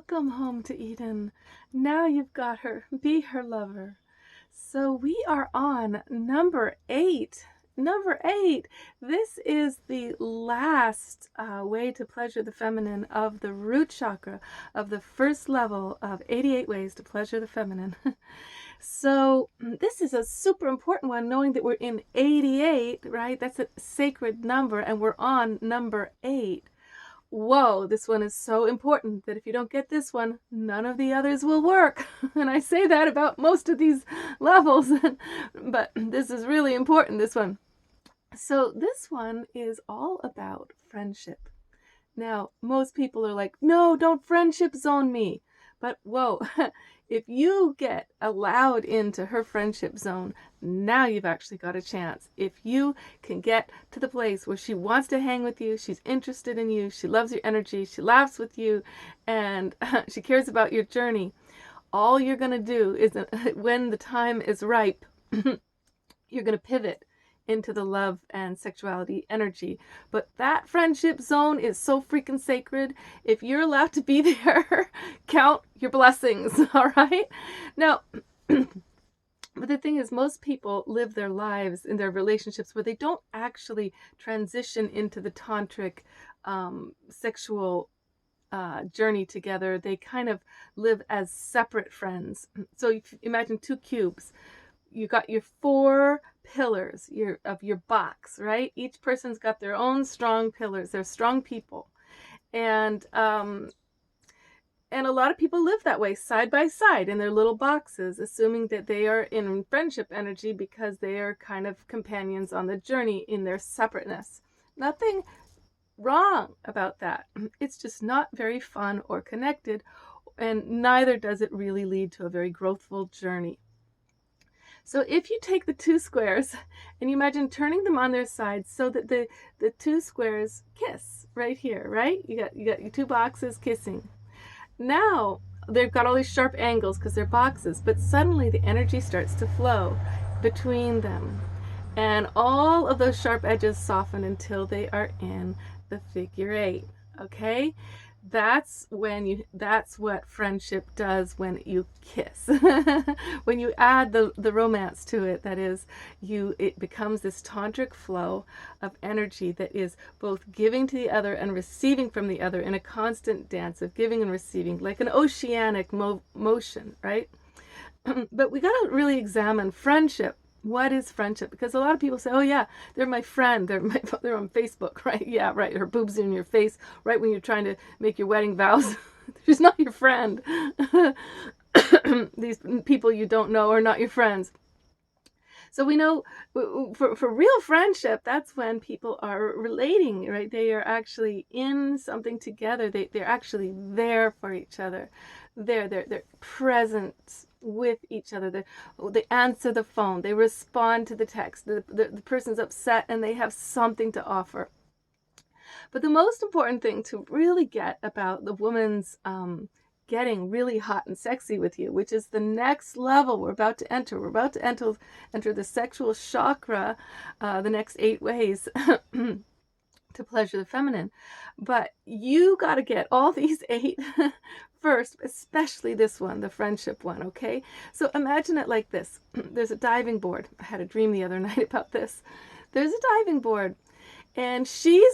Welcome home to Eden. Now you've got her. Be her lover. So we are on number 8. Number 8. This is the last way to pleasure the feminine of the root chakra of the first level of 88 ways to pleasure the feminine. So this is a super important one, knowing that we're in 88, right? That's a sacred number, and we're on number 8. Whoa, this one is so important that if you don't get this one, none of the others will work. And I say that about most of these levels, but this is really important, this one. So this one is all about friendship. Now, most people are like, no, don't friendship zone me. But whoa, if you get allowed into her friendship zone, now you've actually got a chance. If you can get to the place where she wants to hang with you, she's interested in you, she loves your energy, she laughs with you, and she cares about your journey, all you're going to do is, when the time is ripe, you're going to pivot into the love and sexuality energy. But that friendship zone is so freaking sacred. If you're allowed to be there, count your blessings, all right? Now, but the thing is, most people live their lives in their relationships where they don't actually transition into the tantric sexual journey together. They kind of live as separate friends. So if you imagine 2 cubes. You got your 4 pillars of your box, right? Each person's got their own strong pillars. They're strong people. And a lot of people live that way, side by side in their little boxes, assuming that they are in friendship energy because they are kind of companions on the journey in their separateness. Nothing wrong about that. It's just not very fun or connected, and neither does it really lead to a very growthful journey. So if you take the 2 squares and you imagine turning them on their sides so that the 2 squares kiss right here, right? You got your 2 boxes kissing. Now they've got all these sharp angles because they're boxes, but suddenly the energy starts to flow between them. And all of those sharp edges soften until they are in the figure 8, okay? That's what friendship does when you kiss. When you add the romance to it, that is, it becomes this tantric flow of energy that is both giving to the other and receiving from the other in a constant dance of giving and receiving, like an oceanic motion, right? But we got to really examine friendship. What is friendship? Because a lot of people say, oh yeah, they're my friend, they're on Facebook, right? Yeah, right, her boobs in your face right when you're trying to make your wedding vows. She's not your friend. These people you don't know are not your friends. So we know for real friendship, that's when people are relating, right? They are actually in something together. They're actually there for each other. They're present with each other. They answer the phone. They respond to the text. The person's upset and they have something to offer. But the most important thing to really get about the woman's getting really hot and sexy with you, which is the next level we're about to enter. We're about to enter the sexual chakra, the next 8 ways to pleasure the feminine. But you got to get all these 8 first, especially this one, the friendship one, okay? So imagine it like this. There's a diving board. I had a dream the other night about this. There's a diving board, and she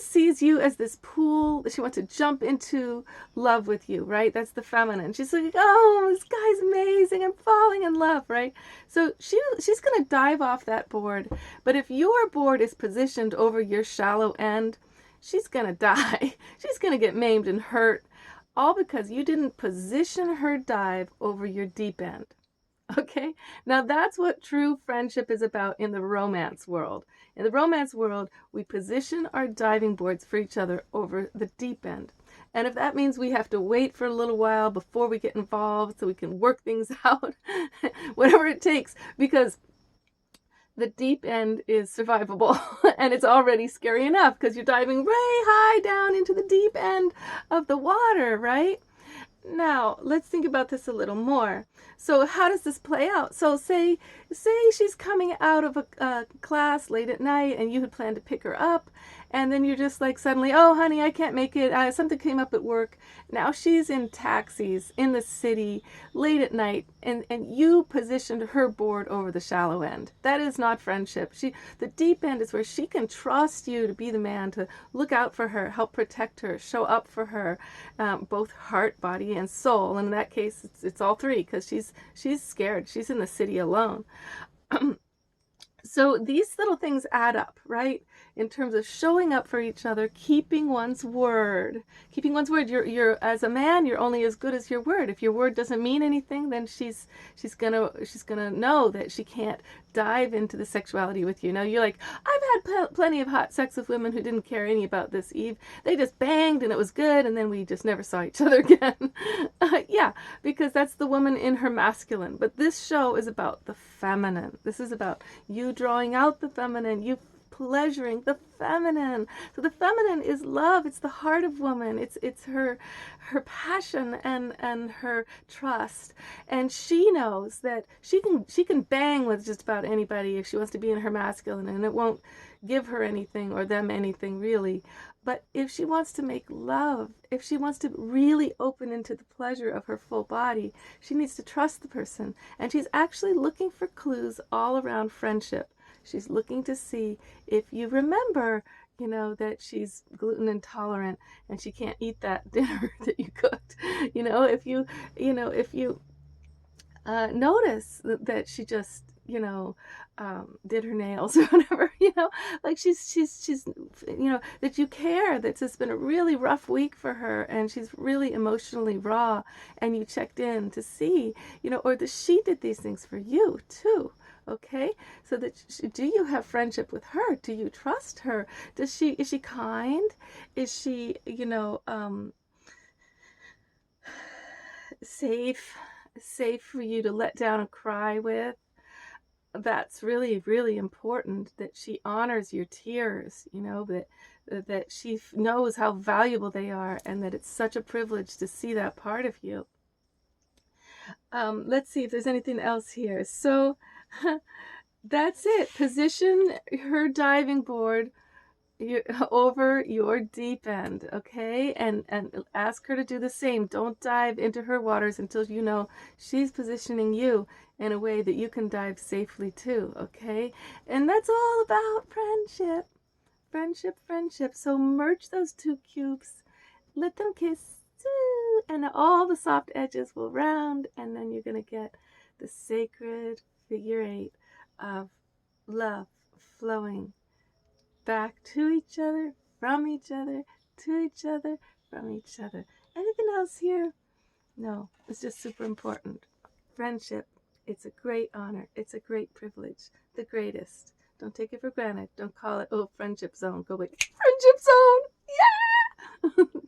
sees you as this pool. She wants to jump into love with you, right? That's the feminine. She's like, oh, this guy's amazing. I'm falling in love, right? So she's going to dive off that board. But if your board is positioned over your shallow end, she's going to die. She's going to get maimed and hurt, all because you didn't position her dive over your deep end. Okay, now that's what true friendship is about in the romance world. In the romance world, we position our diving boards for each other over the deep end. And if that means we have to wait for a little while before we get involved so we can work things out, whatever it takes, because the deep end is survivable and it's already scary enough because you're diving way high down into the deep end of the water, right? Now, let's think about this a little more. So how does this play out? So say she's coming out of a class late at night and you had planned to pick her up, and then you're just like suddenly, oh honey, I can't make it, something came up at work. Now she's in taxis in the city late at night, and you positioned her board over the shallow end. That is not friendship. The deep end is where she can trust you to be the man to look out for her, help protect her, show up for her, both heart, body, and soul. And in that case, it's all three, because she's scared. She's in the city alone. So these little things add up, right? In terms of showing up for each other, keeping one's word. Keeping one's word. You're as a man, you're only as good as your word. If your word doesn't mean anything, then she's gonna know that she can't dive into the sexuality with you. Now you're like, I've had plenty of hot sex with women who didn't care any about this, Eve. They just banged and it was good, and then we just never saw each other again. Yeah, because that's the woman in her masculine. But this show is about the feminine. This is about you drawing out the feminine, you pleasuring the feminine. So the feminine is love. It's the heart of woman. It's her passion and her trust. And she knows that she can bang with just about anybody if she wants to be in her masculine, and it won't give her anything or them anything really. But if she wants to make love, if she wants to really open into the pleasure of her full body, she needs to trust the person. And she's actually looking for clues all around friendship. She's looking to see if you remember, that she's gluten intolerant and she can't eat that dinner that you cooked. If you notice that she just, did her nails or whatever, like she's, that you care, that it's been a really rough week for her and she's really emotionally raw, and you checked in to see, or that she did these things for you too. Okay, so do you have friendship with her? Do you trust her? Is she kind? Is she, safe for you to let down and cry with? That's really, really important, that she honors your tears, that she knows how valuable they are, and that it's such a privilege to see that part of you. Let's see if there's anything else here. So that's it. Position her diving board over your deep end, okay? And ask her to do the same. Don't dive into her waters until you know she's positioning you in a way that you can dive safely too, okay? And that's all about friendship. Friendship. So merge those two cubes, let them kiss, and all the soft edges will round, and then you're going to get the sacred figure 8 of love flowing back to each other, from each other, to each other, from each other. Anything else here? No, it's just super important. Friendship, it's a great honor. It's a great privilege. The greatest. Don't take it for granted. Don't call it, oh, friendship zone. Go away. Friendship zone! Yeah!